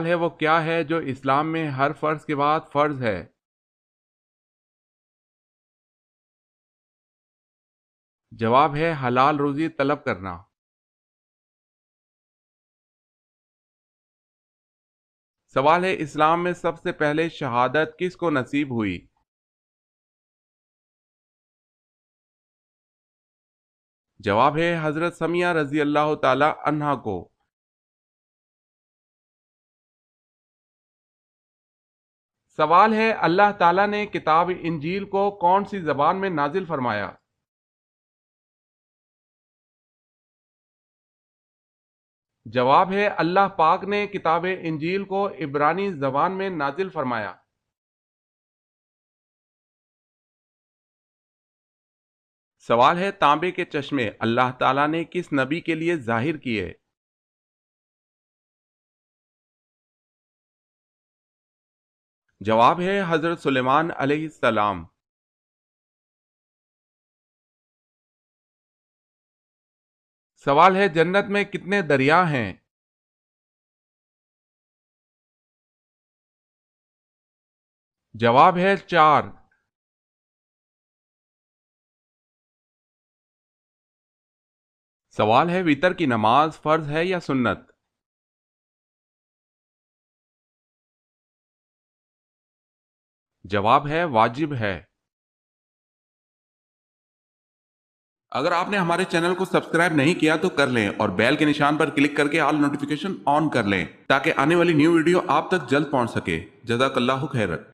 سوال ہے وہ کیا ہے جو اسلام میں ہر فرض کے بعد فرض ہے؟ جواب ہے حلال روزی طلب کرنا۔ سوال ہے اسلام میں سب سے پہلے شہادت کس کو نصیب ہوئی؟ جواب ہے حضرت سمیہ رضی اللہ تعالی عنہا کو۔ سوال ہے اللہ تعالیٰ نے کتاب انجیل کو کون سی زبان میں نازل فرمایا؟ جواب ہے اللہ پاک نے کتاب انجیل کو عبرانی زبان میں نازل فرمایا۔ سوال ہے تانبے کے چشمے اللہ تعالیٰ نے کس نبی کے لیے ظاہر کیے؟ جواب ہے حضرت سلیمان علیہ السلام۔ سوال ہے جنت میں کتنے دریا ہیں؟ جواب ہے 4۔ سوال ہے وتر کی نماز فرض ہے یا سنت؟ جواب ہے واجب ہے۔ اگر آپ نے ہمارے چینل کو سبسکرائب نہیں کیا تو کر لیں اور بیل کے نشان پر کلک کر کے آل نوٹیفیکیشن آن کر لیں تاکہ آنے والی نیو ویڈیو آپ تک جلد پہنچ سکے۔ جزاک اللہ خیرت۔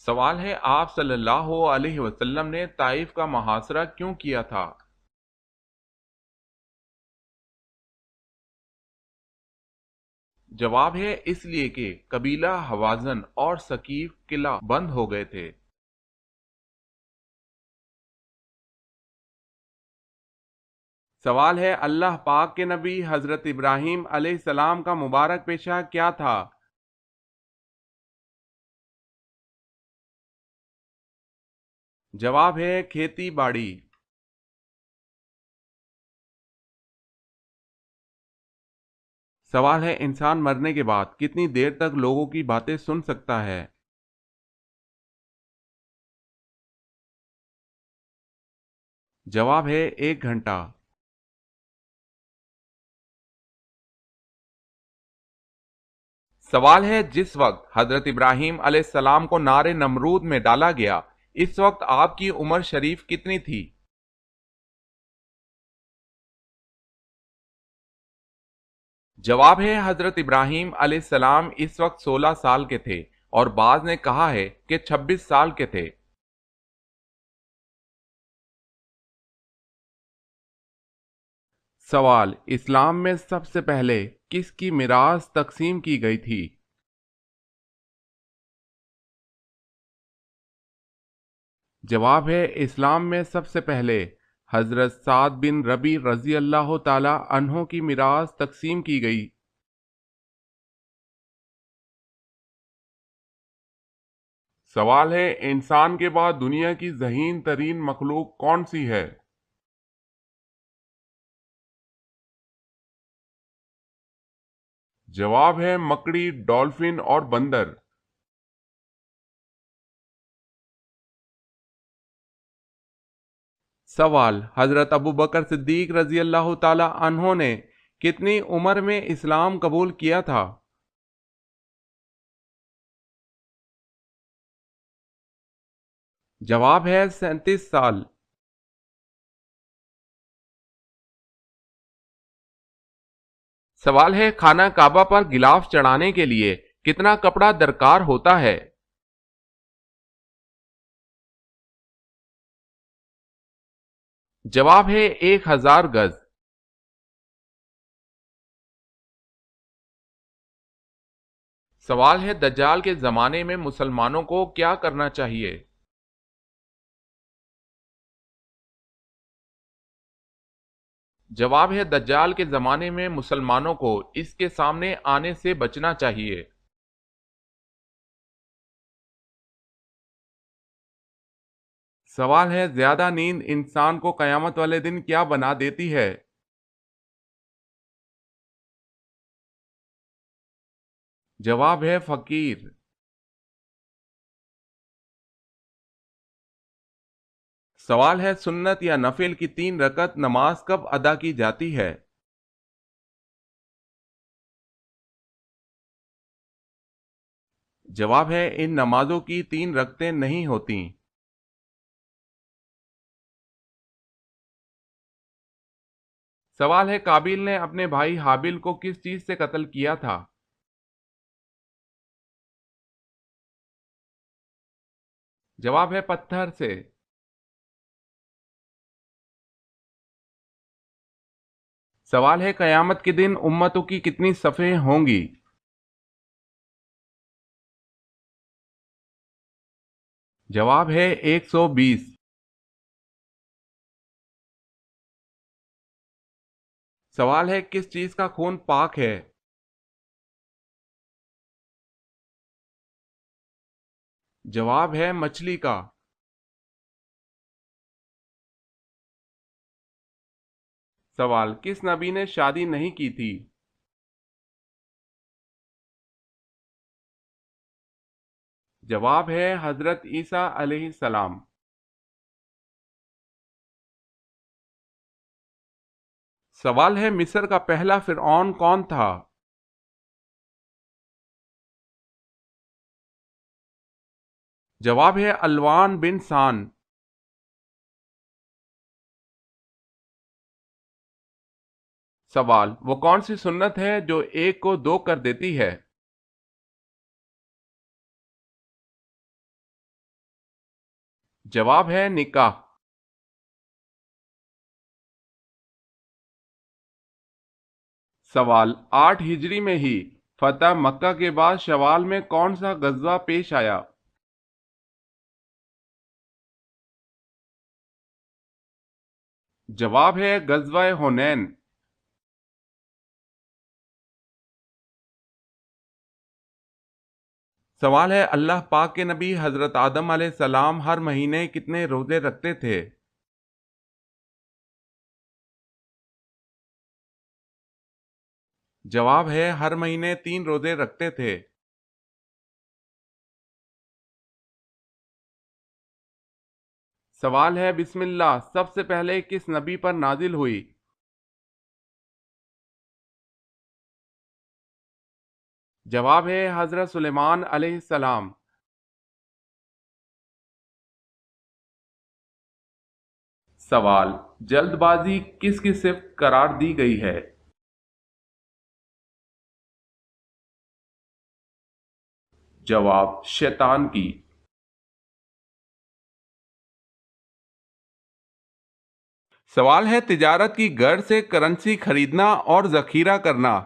سوال ہے آپ صلی اللہ علیہ وسلم نے طائف کا محاصرہ کیوں کیا تھا؟ جواب ہے اس لیے کہ قبیلہ حوازن اور ثقیف قلعہ بند ہو گئے تھے۔ سوال ہے اللہ پاک کے نبی حضرت ابراہیم علیہ السلام کا مبارک پیشہ کیا تھا؟ جواب ہے کھیتی باڑی۔ سوال ہے انسان مرنے کے بعد کتنی دیر تک لوگوں کی باتیں سن سکتا ہے؟ جواب ہے 1 گھنٹہ۔ سوال ہے جس وقت حضرت ابراہیم علیہ السلام کو نار نمرود میں ڈالا گیا اس وقت آپ کی عمر شریف کتنی تھی؟ جواب ہے حضرت ابراہیم علیہ السلام اس وقت 16 سال کے تھے اور بعض نے کہا ہے کہ 26 سال کے تھے۔ سوال اسلام میں سب سے پہلے کس کی میراث تقسیم کی گئی تھی؟ جواب ہے اسلام میں سب سے پہلے حضرت سعد بن ربی رضی اللہ تعالی عنہ کی میراث تقسیم کی گئی۔ سوال ہے انسان کے بعد دنیا کی ذہین ترین مخلوق کون سی ہے؟ جواب ہے مکڑی، ڈولفن اور بندر۔ سوال حضرت ابو بکر صدیق رضی اللہ تعالی عنہ نے کتنی عمر میں اسلام قبول کیا تھا؟ جواب ہے 37 سال۔ سوال ہے خانہ کعبہ پر غلاف چڑھانے کے لیے کتنا کپڑا درکار ہوتا ہے؟ جواب ہے 1000 گز۔ سوال ہے دجال کے زمانے میں مسلمانوں کو کیا کرنا چاہیے؟ جواب ہے دجال کے زمانے میں مسلمانوں کو اس کے سامنے آنے سے بچنا چاہیے۔ سوال ہے زیادہ نیند انسان کو قیامت والے دن کیا بنا دیتی ہے؟ جواب ہے فقیر۔ سوال ہے سنت یا نفل کی 3 رکعت نماز کب ادا کی جاتی ہے؟ جواب ہے ان نمازوں کی 3 رکعتیں نہیں ہوتیں۔ سوال ہے قابیل نے اپنے بھائی حابیل کو کس چیز سے قتل کیا تھا؟ جواب ہے پتھر سے۔ سوال ہے قیامت کے دن امتوں کی کتنی صفیں ہوں گی؟ جواب ہے 120۔ سوال ہے کس چیز کا خون پاک ہے؟ جواب ہے مچھلی کا۔ سوال کس نبی نے شادی نہیں کی تھی؟ جواب ہے حضرت عیسیٰ علیہ السلام۔ سوال ہے مصر کا پہلا فرعون کون تھا؟ جواب ہے الوان بن سان۔ سوال وہ کون سی سنت ہے جو 1 کو 2 کر دیتی ہے؟ جواب ہے نکاح۔ سوال 8 ہجری میں ہی فتح مکہ کے بعد شوال میں کون سا غزوہ پیش آیا؟ جواب ہے غزوہ حنین۔ سوال ہے اللہ پاک کے نبی حضرت آدم علیہ السلام ہر مہینے کتنے روزے رکھتے تھے؟ جواب ہے ہر مہینے 3 روزے رکھتے تھے۔ سوال ہے بسم اللہ سب سے پہلے کس نبی پر نازل ہوئی؟ جواب ہے حضرت سلیمان علیہ السلام۔ سوال جلد بازی کس کی صفت قرار دی گئی ہے؟ جواب شیطان کی۔ سوال ہے تجارت کی غرض سے کرنسی خریدنا اور ذخیرہ کرنا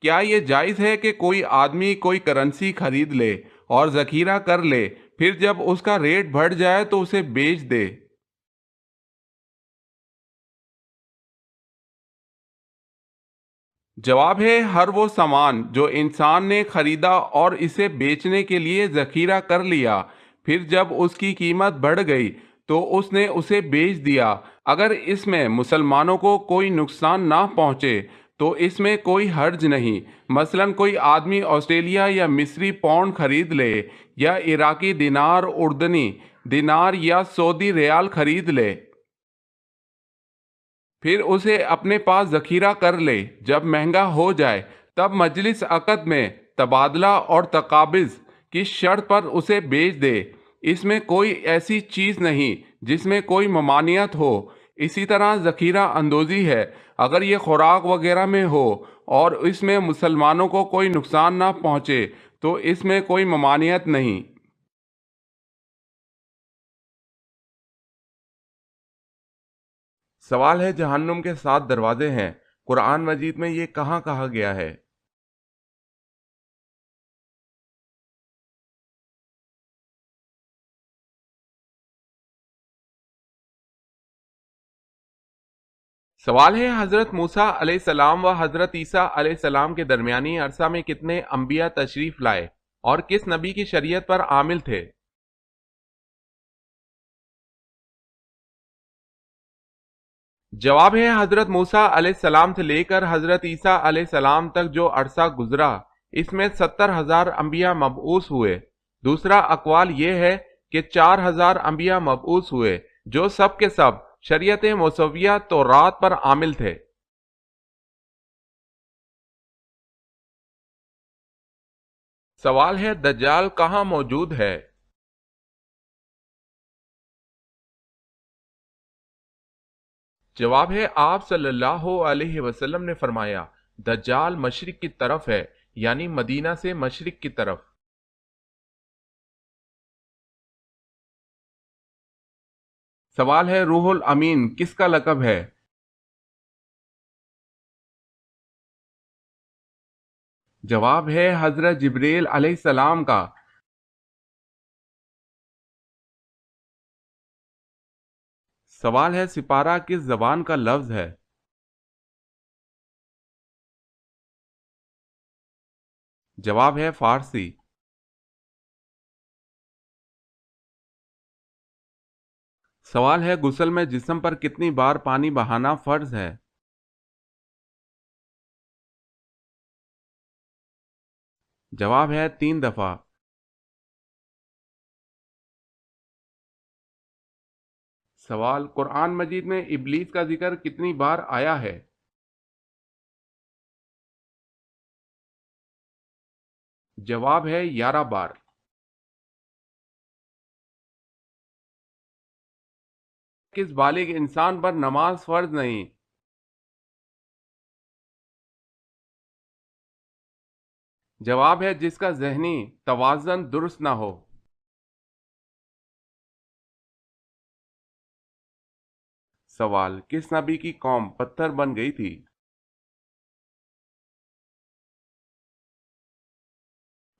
کیا یہ جائز ہے کہ کوئی آدمی کوئی کرنسی خرید لے اور ذخیرہ کر لے پھر جب اس کا ریٹ بڑھ جائے تو اسے بیچ دے؟ جواب ہے ہر وہ سامان جو انسان نے خریدا اور اسے بیچنے کے لیے ذخیرہ کر لیا پھر جب اس کی قیمت بڑھ گئی تو اس نے اسے بیچ دیا اگر اس میں مسلمانوں کو کوئی نقصان نہ پہنچے تو اس میں کوئی حرج نہیں۔ مثلا کوئی آدمی آسٹریلیا یا مصری پاؤنڈ خرید لے یا عراقی دینار اردنی دینار یا سعودی ریال خرید لے پھر اسے اپنے پاس ذخیرہ کر لے جب مہنگا ہو جائے تب مجلس عقد میں تبادلہ اور تقابض کی شرط پر اسے بیچ دے۔ اس میں کوئی ایسی چیز نہیں جس میں کوئی ممانعت ہو۔ اسی طرح ذخیرہ اندوزی ہے اگر یہ خوراک وغیرہ میں ہو اور اس میں مسلمانوں کو کوئی نقصان نہ پہنچے تو اس میں کوئی ممانعت نہیں۔ سوال ہے جہنم کے 7 دروازے ہیں قرآن مجید میں یہ کہاں کہا گیا ہے؟ سوال ہے حضرت موسیٰ علیہ السلام و حضرت عیسیٰ علیہ السلام کے درمیانی عرصہ میں کتنے انبیاء تشریف لائے اور کس نبی کی شریعت پر عامل تھے؟ جواب ہے حضرت موسیٰ علیہ السلام سے لے کر حضرت عیسیٰ علیہ السلام تک جو عرصہ گزرا اس میں 70,000 انبیاء مبعوث ہوئے۔ دوسرا اقوال یہ ہے کہ 4,000 انبیاء مبعوث ہوئے جو سب کے سب شریعت موسویہ تورات پر عامل تھے۔ سوال ہے دجال کہاں موجود ہے؟ جواب ہے آپ صلی اللہ علیہ وسلم نے فرمایا دجال مشرق کی طرف ہے، یعنی مدینہ سے مشرق کی طرف۔ سوال ہے روح الامین کس کا لقب ہے؟ جواب ہے حضرت جبریل علیہ السلام کا۔ سوال ہے سپارہ کس زبان کا لفظ ہے؟ جواب ہے فارسی۔ سوال ہے غسل میں جسم پر کتنی بار پانی بہانا فرض ہے؟ جواب ہے 3 دفعہ۔ سوال قرآن مجید میں ابلیس کا ذکر کتنی بار آیا ہے؟ جواب ہے 11 بار۔ کس بالغ انسان پر نماز فرض نہیں؟ جواب ہے جس کا ذہنی توازن درست نہ ہو۔ سوال کس نبی کی قوم پتھر بن گئی تھی؟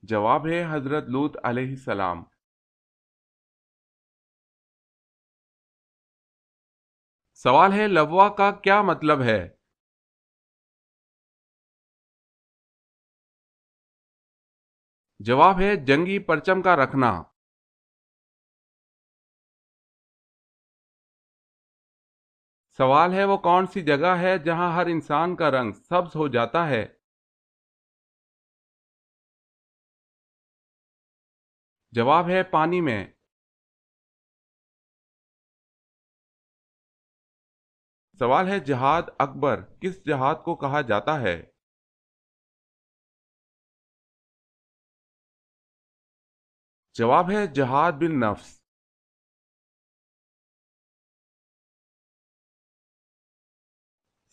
جواب ہے حضرت لوط علیہ السلام۔ سوال ہے لوا کا کیا مطلب ہے؟ جواب ہے جنگی پرچم کا رکھنا۔ سوال ہے وہ کون سی جگہ ہے جہاں ہر انسان کا رنگ سبز ہو جاتا ہے؟ جواب ہے پانی میں۔ سوال ہے جہاد اکبر کس جہاد کو کہا جاتا ہے؟ جواب ہے جہاد بالنفس۔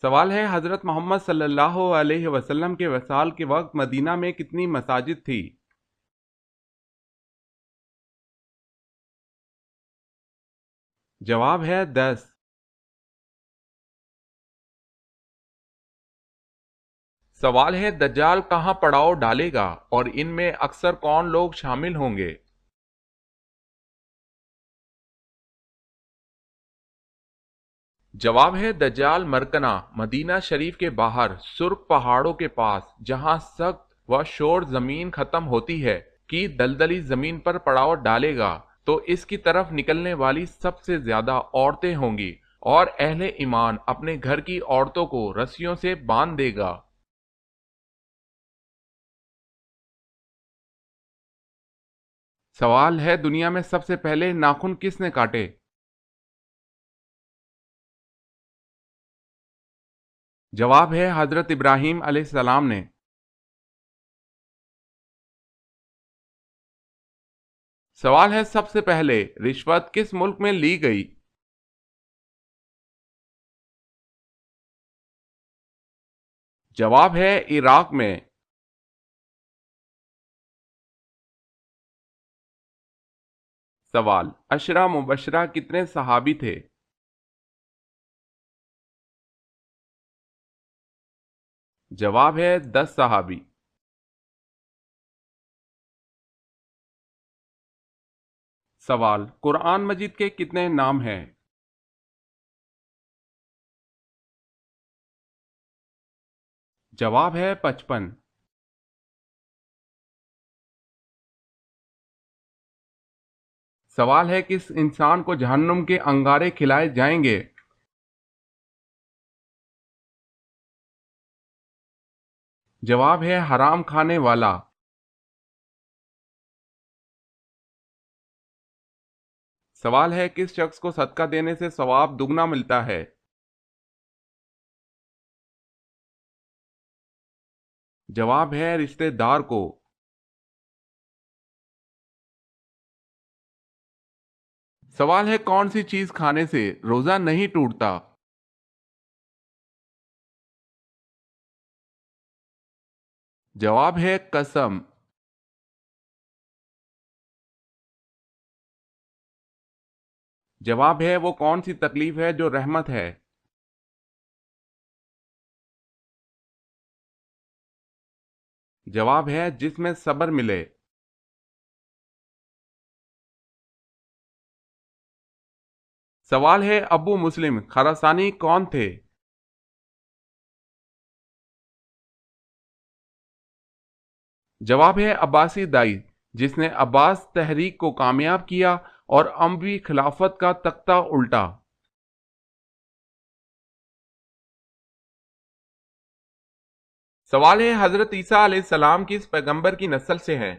سوال ہے حضرت محمد صلی اللہ علیہ وسلم کے وصال کے وقت مدینہ میں کتنی مساجد تھی؟ جواب ہے 10۔ سوال ہے دجال کہاں پڑاؤ ڈالے گا اور ان میں اکثر کون لوگ شامل ہوں گے؟ جواب ہے دجال مرکنا مدینہ شریف کے باہر سرخ پہاڑوں کے پاس جہاں سخت و شور زمین ختم ہوتی ہے کی دلدلی زمین پر پڑاؤ ڈالے گا، تو اس کی طرف نکلنے والی سب سے زیادہ عورتیں ہوں گی اور اہل ایمان اپنے گھر کی عورتوں کو رسیوں سے باندھ دے گا۔ سوال ہے دنیا میں سب سے پہلے ناخن کس نے کاٹے؟ جواب ہے حضرت ابراہیم علیہ السلام نے۔ سوال ہے سب سے پہلے رشوت کس ملک میں لی گئی؟ جواب ہے عراق میں۔ سوال عشرہ مبشرہ کتنے صحابی تھے؟ جواب ہے 10 صحابی۔ سوال قرآن مجید کے کتنے نام ہیں؟ جواب ہے 55۔ سوال ہے کس انسان کو جہنم کے انگارے کھلائے جائیں گے؟ جواب ہے حرام کھانے والا۔ سوال ہے کس شخص کو صدقہ دینے سے ثواب دگنا ملتا ہے؟ جواب ہے رشتہ دار کو۔ سوال ہے کون سی چیز کھانے سے روزہ نہیں ٹوٹتا؟ جواب ہے قسم۔ جواب ہے وہ کون سی تکلیف ہے جو رحمت ہے؟ جواب ہے جس میں صبر ملے۔ سوال ہے ابو مسلم خراسانی کون تھے؟ جواب ہے عباسی دائی جس نے عباس تحریک کو کامیاب کیا اور اموی خلافت کا تختہ الٹا۔ سوال ہے حضرت عیسیٰ علیہ السلام کس پیغمبر کی نسل سے ہیں؟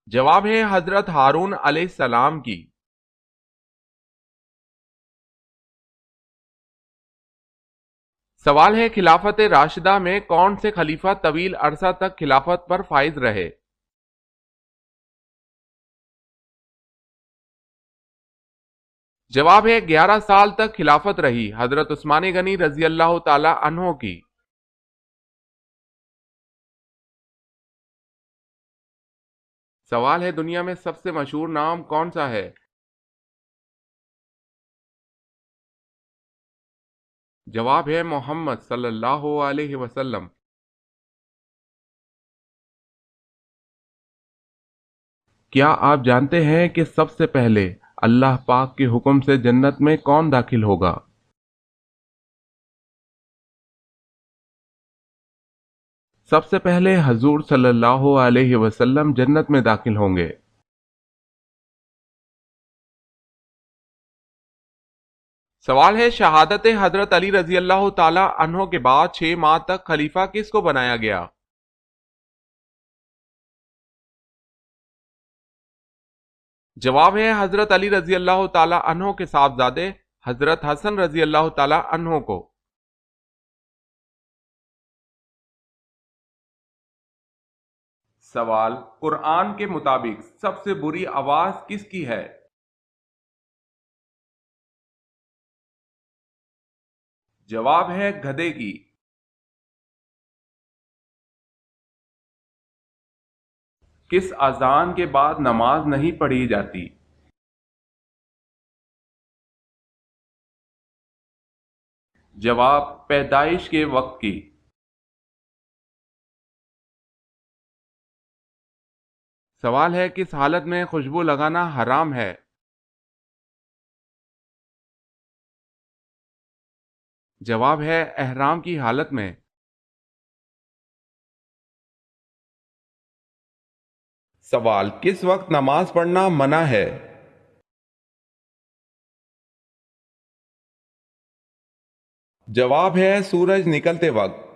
جواب ہے حضرت ہارون علیہ السلام کی۔ سوال ہے خلافت راشدہ میں کون سے خلیفہ طویل عرصہ تک خلافت پر فائز رہے؟ جواب ہے 11 سال تک خلافت رہی حضرت عثمان غنی رضی اللہ تعالی عنہ کی۔ سوال ہے دنیا میں سب سے مشہور نام کون سا ہے؟ جواب ہے محمد صلی اللہ علیہ وسلم۔ کیا آپ جانتے ہیں کہ سب سے پہلے اللہ پاک کے حکم سے جنت میں کون داخل ہوگا؟ سب سے پہلے حضور صلی اللہ علیہ وسلم جنت میں داخل ہوں گے۔ سوال ہے شہادت حضرت علی رضی اللہ تعالی عنہ کے بعد 6 ماہ تک خلیفہ کس کو بنایا گیا؟ جواب ہے حضرت علی رضی اللہ تعالی عنہ کے صاحبزادے حضرت حسن رضی اللہ تعالی عنہ کو۔ سوال قرآن کے مطابق سب سے بری آواز کس کی ہے؟ جواب ہے گدھے کی۔ کس اذان کے بعد نماز نہیں پڑھی جاتی؟ جواب پیدائش کے وقت کی۔ سوال ہے کس حالت میں خوشبو لگانا حرام ہے؟ جواب ہے احرام کی حالت میں۔ سوال کس وقت نماز پڑھنا منع ہے؟ جواب ہے سورج نکلتے وقت۔